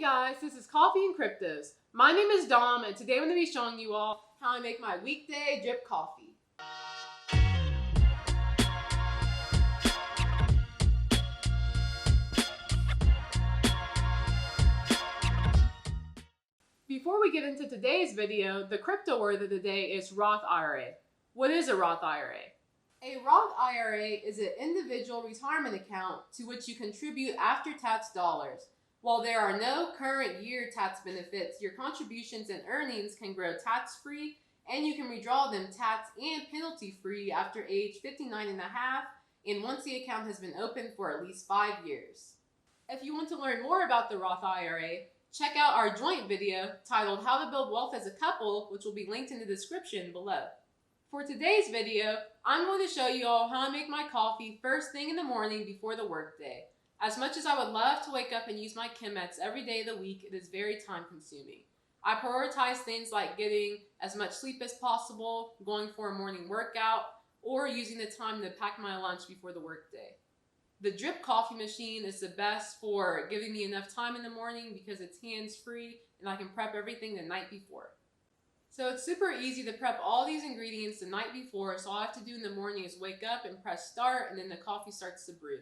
guys, this is Coffee and Cryptos. My name is Dom, and today I'm going to be showing you all how I make my weekday drip coffee. Before we get into today's video, the crypto word of the day is Roth IRA. What is a Roth IRA? A Roth IRA is an individual retirement account to which you contribute after-tax dollars. While there are no current year tax benefits, your contributions and earnings can grow tax-free, and you can withdraw them tax and penalty-free after age 59 and a half, and once the account has been open for at least 5 years. If you want to learn more about the Roth IRA, check out our joint video titled How to Build Wealth as a Couple, which will be linked in the description below. For today's video, I'm going to show you all how I make my coffee first thing in the morning before the workday. As much as I would love to wake up and use my Chemex every day of the week, it is very time consuming. I prioritize things like getting as much sleep as possible, going for a morning workout, or using the time to pack my lunch before the workday. The drip coffee machine is the best for giving me enough time in the morning because it's hands-free and I can prep everything the night before. So it's super easy to prep all these ingredients the night before, so all I have to do in the morning is wake up and press start, and then the coffee starts to brew.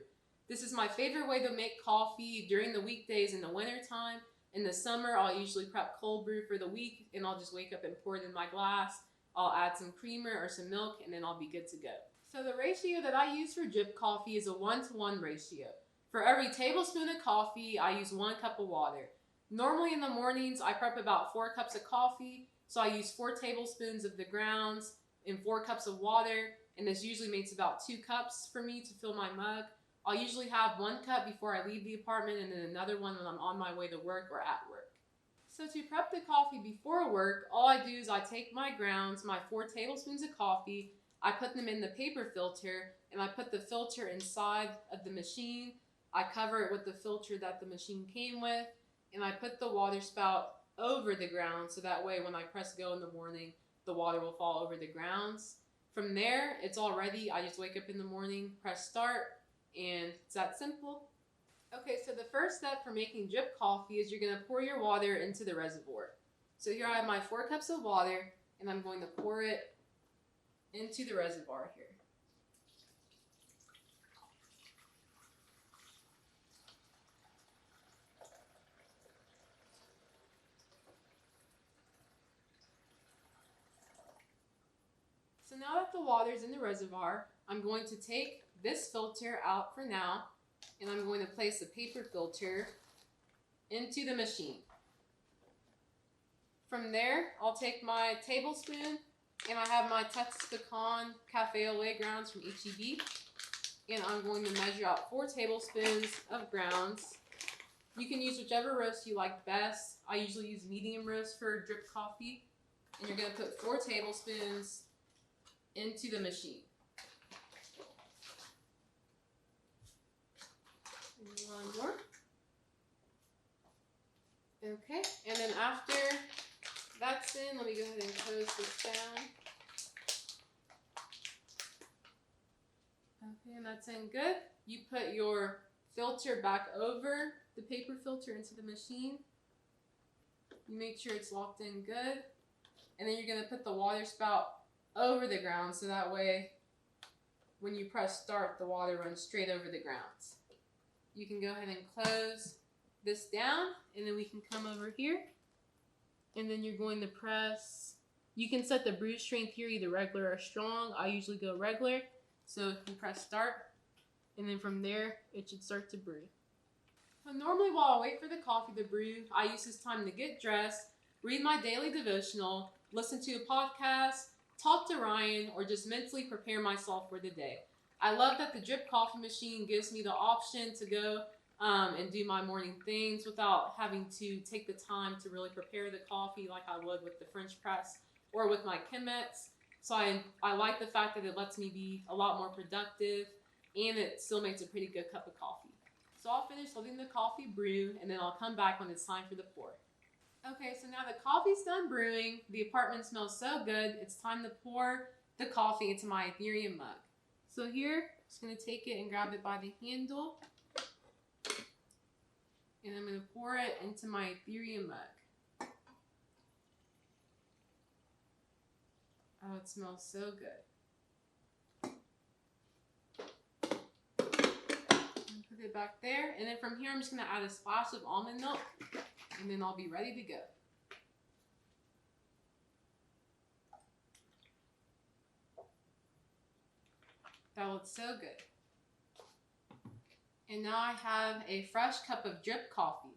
This is my favorite way to make coffee during the weekdays in the winter time. In the summer, I'll usually prep cold brew for the week, and I'll just wake up and pour it in my glass. I'll add some creamer or some milk, and then I'll be good to go. So the ratio that I use for drip coffee is a 1-to-1 ratio. For every tablespoon of coffee, I use 1 cup of water. Normally in the mornings, I prep about 4 cups of coffee, so I use 4 tablespoons of the grounds and 4 cups of water, and this usually makes about 2 cups for me to fill my mug. I'll usually have 1 cup before I leave the apartment and then another one when I'm on my way to work or at work. So to prep the coffee before work, all I do is I take my grounds, my 4 tablespoons of coffee, I put them in the paper filter, and I put the filter inside of the machine. I cover it with the filter that the machine came with, and I put the water spout over the grounds so that way when I press go in the morning, the water will fall over the grounds. From there, it's all ready. I just wake up in the morning, press start, and it's that simple. Okay, so the first step for making drip coffee is you're going to pour your water into the reservoir. So here I have my 4 cups of water, and I'm going to pour it into the reservoir here. So now that the water's in the reservoir, I'm going to take this filter out for now, and I'm going to place the paper filter into the machine. From there, I'll take my tablespoon, and I have my Texas Pecan Cafe au lait grounds from H-E-B, and I'm going to measure out 4 tablespoons of grounds. You can use whichever roast you like best. I usually use medium roast for drip coffee, and you're going to put 4 tablespoons into the machine. One more. Okay, and then after that's in, let me go ahead and close this down. Okay, and that's in good. You put your filter back over the paper filter into the machine. You make sure it's locked in good. And then you're going to put the water spout over the ground so that way when you press start, the water runs straight over the grounds. You can go ahead and close this down, and then we can come over here, and then you're going to press. You can set the brew strength here either regular or strong. I usually go regular, so you can press start, and then from there it should start to brew. So normally while I wait for the coffee to brew, I use this time to get dressed, read my daily devotional, listen to a podcast, talk to Ryan, or just mentally prepare myself for the day. I love that the drip coffee machine gives me the option to go and do my morning things without having to take the time to really prepare the coffee like I would with the French press or with my Chemex. So I like the fact that it lets me be a lot more productive, and it still makes a pretty good cup of coffee. So I'll finish letting the coffee brew, and then I'll come back when it's time for the pour. Okay, so now the coffee's done brewing. The apartment smells so good. It's time to pour the coffee into my Ethereum mug. So here, I'm just going to take it and grab it by the handle. And I'm going to pour it into my Ethereum mug. Oh, it smells so good. Put it back there. And then from here, I'm just going to add a splash of almond milk. And then I'll be ready to go. That looks so good. And now I have a fresh cup of drip coffee.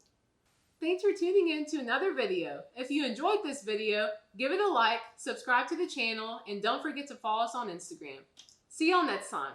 Thanks for tuning in to another video. If you enjoyed this video, give it a like, subscribe to the channel, and don't forget to follow us on Instagram. See y'all next time.